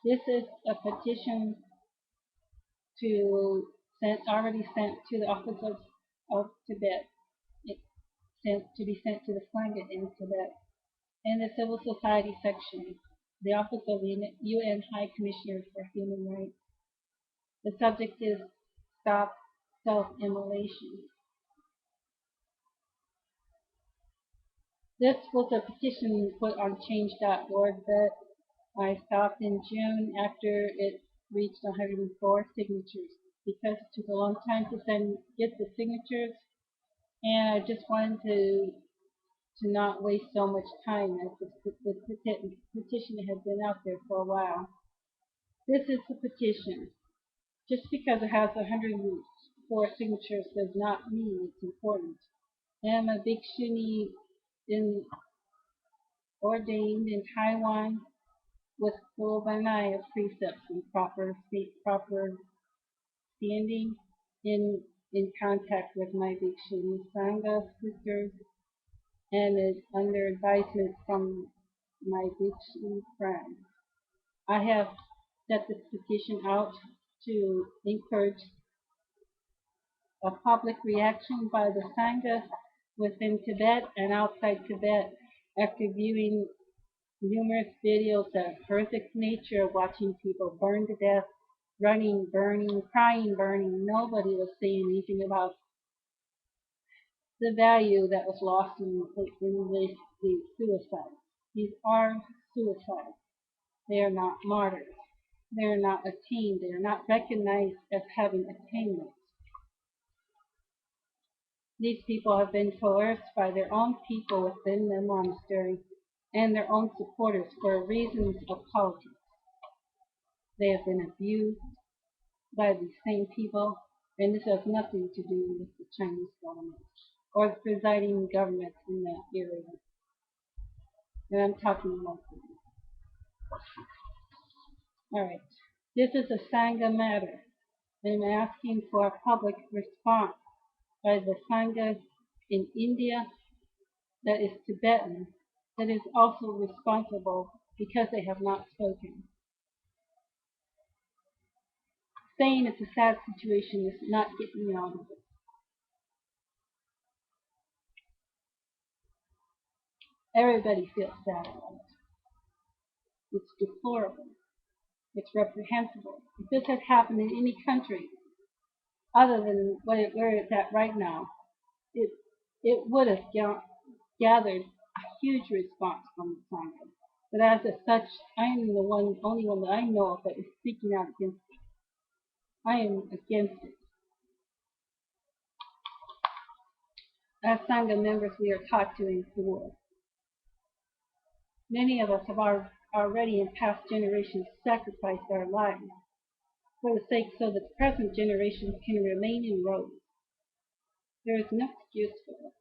This is a petition already sent to the office of Tibet. It's to be sent to the Sangha in Tibet. In the Civil Society section, the Office of the UN High Commissioner for Human Rights. The subject is Stop Self-immolation. This was a petition put on change.org that I stopped in June after it reached 104 signatures because it took a long time to get the signatures, and I just wanted to not waste so much time as the petition had been out there for a while. This is the petition. Just because it has 104 signatures does not mean it's important. I am a bhikshuni ordained in Taiwan with full Vinaya precepts and proper standing in contact with my bhikshuni Sangha sisters and is under advisement from my bhikshuni friends. I have set this petition out to encourage a public reaction by the Sangha within Tibet and outside Tibet after viewing numerous videos of horrific nature, watching people burn to death, running, burning, crying, burning. Nobody was saying anything about the value that was lost in these suicides. These are suicides. They are not martyrs. They are not attained. They are not recognized as having attainment. These people have been coerced by their own people within the monastery and their own supporters for reasons of politics. They have been abused by these same people, and this has nothing to do with the Chinese government or the presiding government in that area. And I'm talking locally. All right. This is a Sangha matter, and I'm asking for a public response by the Sangha in India that is Tibetan, that is also responsible because they have not spoken. Saying it's a sad situation is not getting me out of it. Everybody feels sad about it. It's deplorable. It's reprehensible. If this had happened in any country other than where it's at right now, it would have gathered a huge response from the Sangha. But as such, I am the only one that I know of that is speaking out against it. I am against it. As Sangha members, we are taught to endure. Many of us have already in past generations sacrificed our lives for the sake so that the present generations can remain in robes. There is no excuse for this.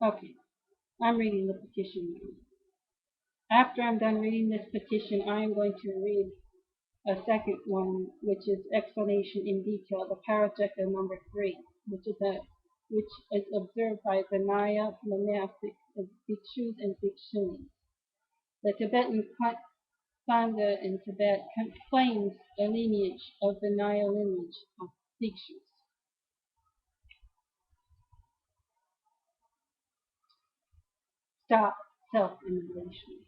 Okay, I'm reading the petition now. After I'm done reading this petition, I am going to read a second one, which is explanation in detail, the Parajaka number 3, which is observed by Vinaya monastics of bhikshus and bhikshunis. The Tibetan Sangha in Tibet claims a lineage of Vinaya lineage of bhikshus. Stop self-immolation.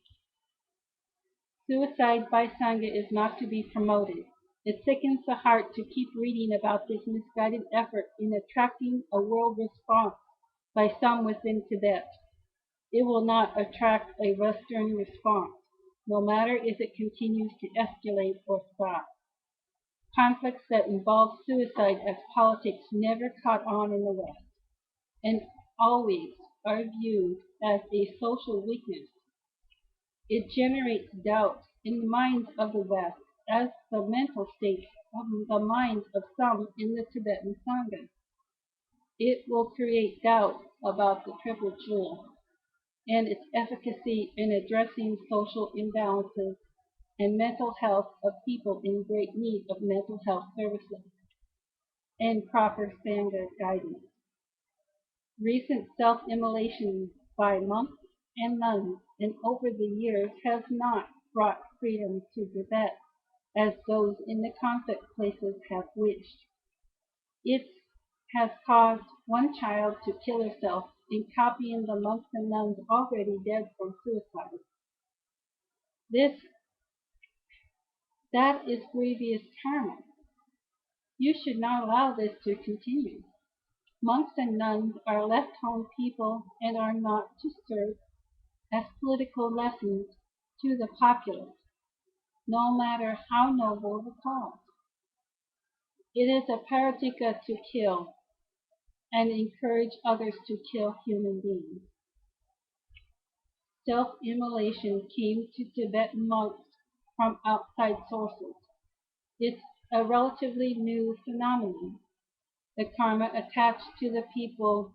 Suicide by Sangha is not to be promoted. It sickens the heart to keep reading about this misguided effort in attracting a world response by some within Tibet. It will not attract a Western response, no matter if it continues to escalate or stop. Conflicts that involve suicide as politics never caught on in the West, and always are viewed as a social weakness. It generates doubt in the minds of the West as the mental state of the minds of some in the Tibetan Sangha. It will create doubt about the Triple Jewel and its efficacy in addressing social imbalances and mental health of people in great need of mental health services and proper Sangha guidance. Recent self-immolation by monks and nuns, and over the years has not brought freedom to Tibet as those in the conflict places have wished. It has caused one child to kill herself in copying the monks and nuns already dead from suicide. This That is grievous karma. You should not allow this to continue. Monks and nuns are left-home people and are not to serve as political lessons to the populace, no matter how noble the cause. It is a paratika to kill and encourage others to kill human beings. Self-immolation came to Tibetan monks from outside sources. It's a relatively new phenomenon. The karma attached to the people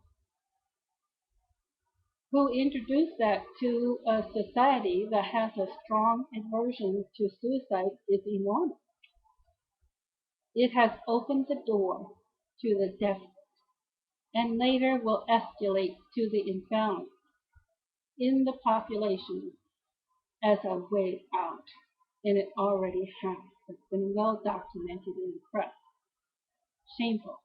who introduced that to a society that has a strong aversion to suicide is enormous. It has opened the door to the desperate and later will escalate to the imbalance in the population as a way out, and it already has. It's been well documented in the press. Shameful.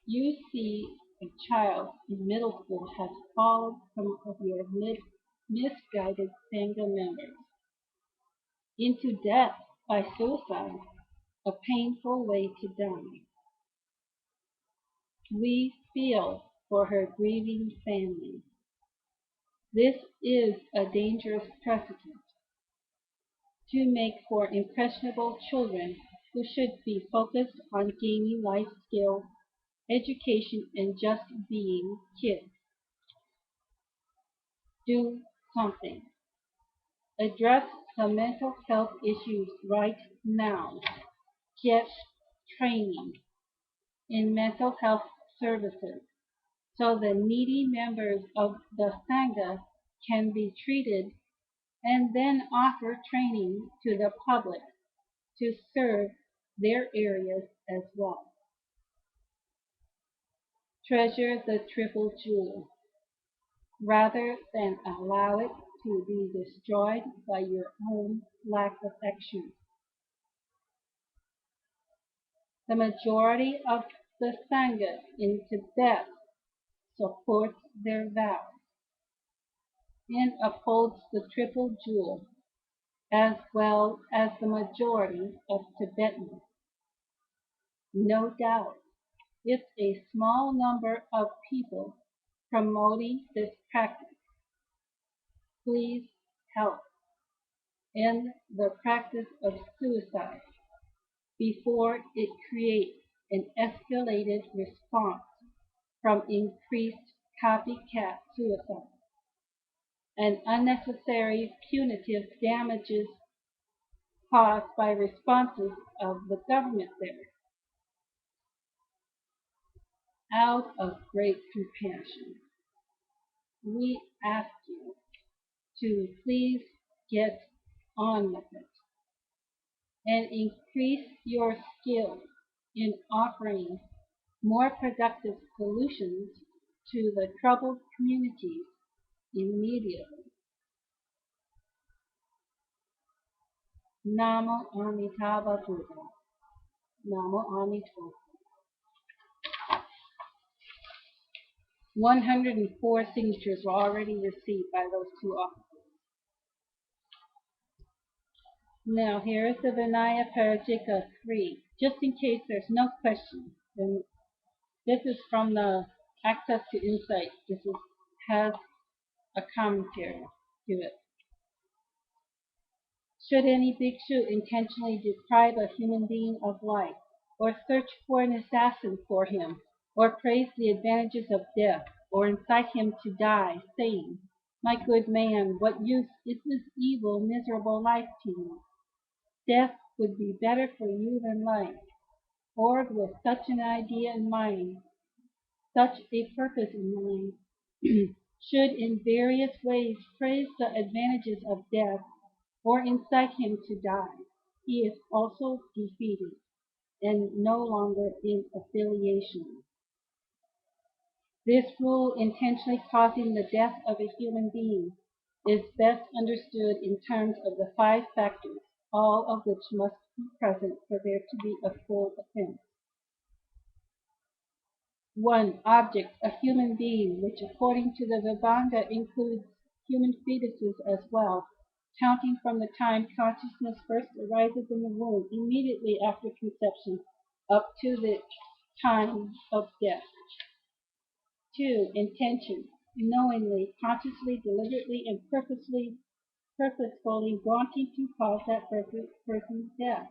You see a child in middle school has followed some of your misguided Sangha members into death by suicide, a painful way to die. We feel for her grieving family. This is a dangerous precedent to make for impressionable children who should be focused on gaining life skills, education, and just being kids. Do something. Address the mental health issues right now. Get training in mental health services so the needy members of the Sangha can be treated and then offer training to the public to serve their areas as well. Treasure the triple jewel rather than allow it to be destroyed by your own lack of action. The majority of the Sangha in Tibet supports their vows and upholds the triple jewel as well as the majority of Tibetans. No doubt, it's a small number of people promoting this practice. Please help end the practice of suicide before it creates an escalated response from increased copycat suicide and unnecessary punitive damages caused by responses of the government there. Out of great compassion, we ask you to please get on with it and increase your skills in offering more productive solutions to the troubled communities immediately. Namo Amitabha Buddha. Namo Amitabha. 104 signatures were already received by those two officers. Now here is the Vinaya Parajika 3. Just in case there's no question, then this is from the Access to Insight. Has a commentary to it. Should any bhikshu intentionally deprive a human being of life, or search for an assassin for him, or praise the advantages of death, or incite him to die, saying, "My good man, what use is this evil, miserable life to you? Death would be better for you than life," or with such an idea in mind, such a purpose in mind, should in various ways praise the advantages of death or incite him to die, he is also defeated and no longer in affiliation. This rule, intentionally causing the death of a human being, is best understood in terms of the five factors, all of which must be present for there to be a full offense. 1. Object, a human being, which according to the Vibhanga includes human fetuses as well, counting from the time consciousness first arises in the womb immediately after conception up to the time of death. 2. Intention, knowingly, consciously, deliberately, and purposefully wanting to cause that person's death.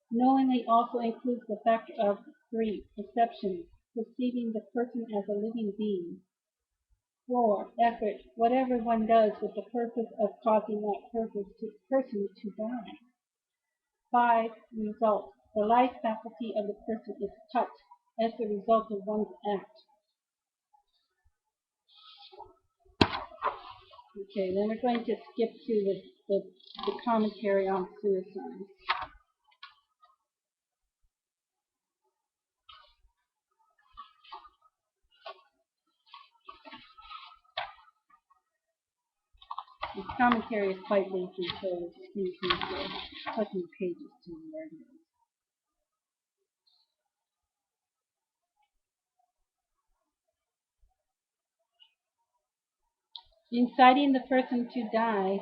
Knowingly also includes the factor of 3. Perception, perceiving the person as a living being. 4. Effort, whatever one does with the purpose of causing that person to die. 5. Result, the life faculty of the person is touched as the result of one's act. Okay, then we're going to skip to the commentary on suicide. The commentary is quite lengthy, so excuse me for clicking pages to where it is. Inciting the person to die,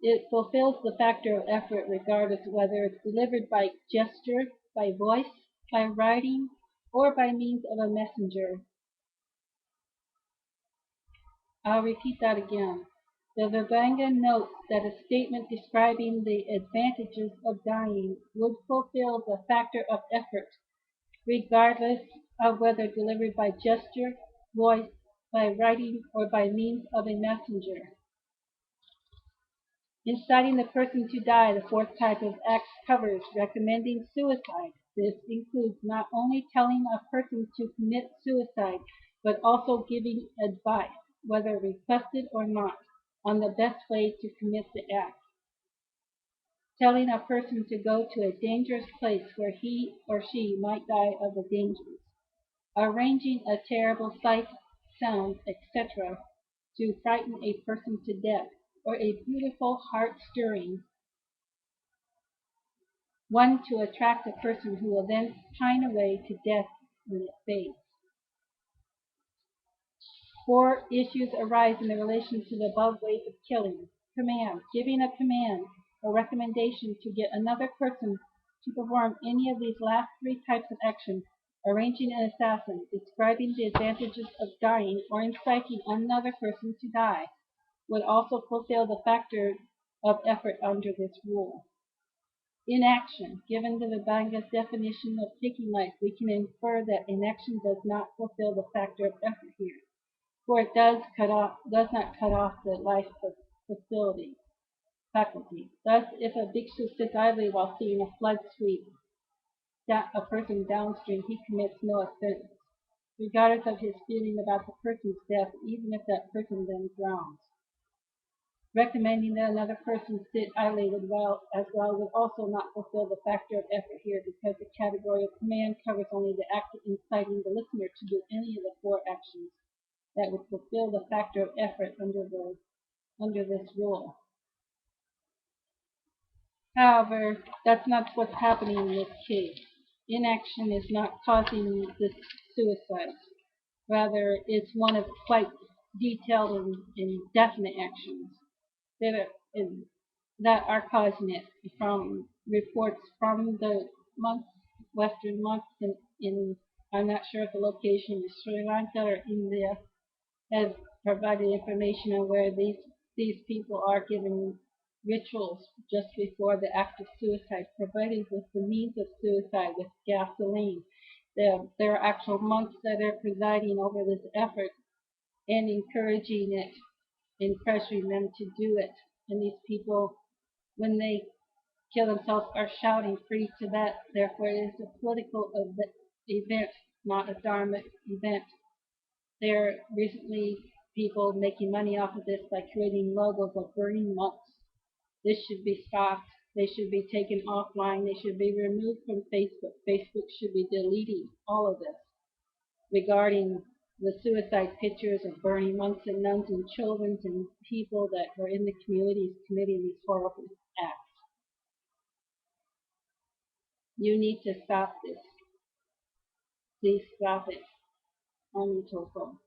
it fulfills the factor of effort regardless whether it's delivered by gesture, by voice, by writing, or by means of a messenger. I'll repeat that again. The Vibhanga notes that a statement describing the advantages of dying would fulfill the factor of effort, regardless of whether delivered by gesture, voice, by writing, or by means of a messenger. Inciting the person to die, the fourth type of act covers recommending suicide. This includes not only telling a person to commit suicide, but also giving advice, whether requested or not, on the best way to commit the act. Telling a person to go to a dangerous place where he or she might die of the dangers. Arranging a terrible sight, sound, etc., to frighten a person to death, or a beautiful, heart-stirring one to attract a person who will then pine away to death when it fades. 4 issues arise in the relation to the above ways of killing. Command, giving a command or recommendation to get another person to perform any of these last 3 types of action. Arranging an assassin, describing the advantages of dying or inciting another person to die, would also fulfill the factor of effort under this rule. Inaction. Given the Vibhanga's definition of taking life, we can infer that inaction does not fulfill the factor of effort here, for it does not cut off the life faculty. Thus, if a bhikshu sits idly while seeing a flood sweep a person downstream, he commits no offense, regardless of his feeling about the person's death, even if that person then drowns. Recommending that another person sit idly as well would also not fulfill the factor of effort here, because the category of command covers only the act of inciting the listener to do any of the 4 actions that would fulfill the factor of effort under this rule. However, that's not what's happening in this case. Inaction is not causing this suicide. Rather, it's one of quite detailed and definite actions that are causing it, from reports from the monks, Western monks in I'm not sure if the location is Sri Lanka or India, has provided information on where these people are given rituals just before the act of suicide, provided with the means of suicide, with gasoline. There are actual monks that are presiding over this effort and encouraging it and pressuring them to do it. And these people, when they kill themselves, are shouting free Tibet. Therefore, it is a political event, not a dharma event. There are recently people making money off of this by creating logos of burning monks. This should be stopped. They should be taken offline. They should be removed from Facebook. Facebook should be deleting all of this. regarding the suicide pictures of burning monks and nuns and children and people that were in the communities committing these horrible acts. You need to stop this. Please stop it. Amitofo.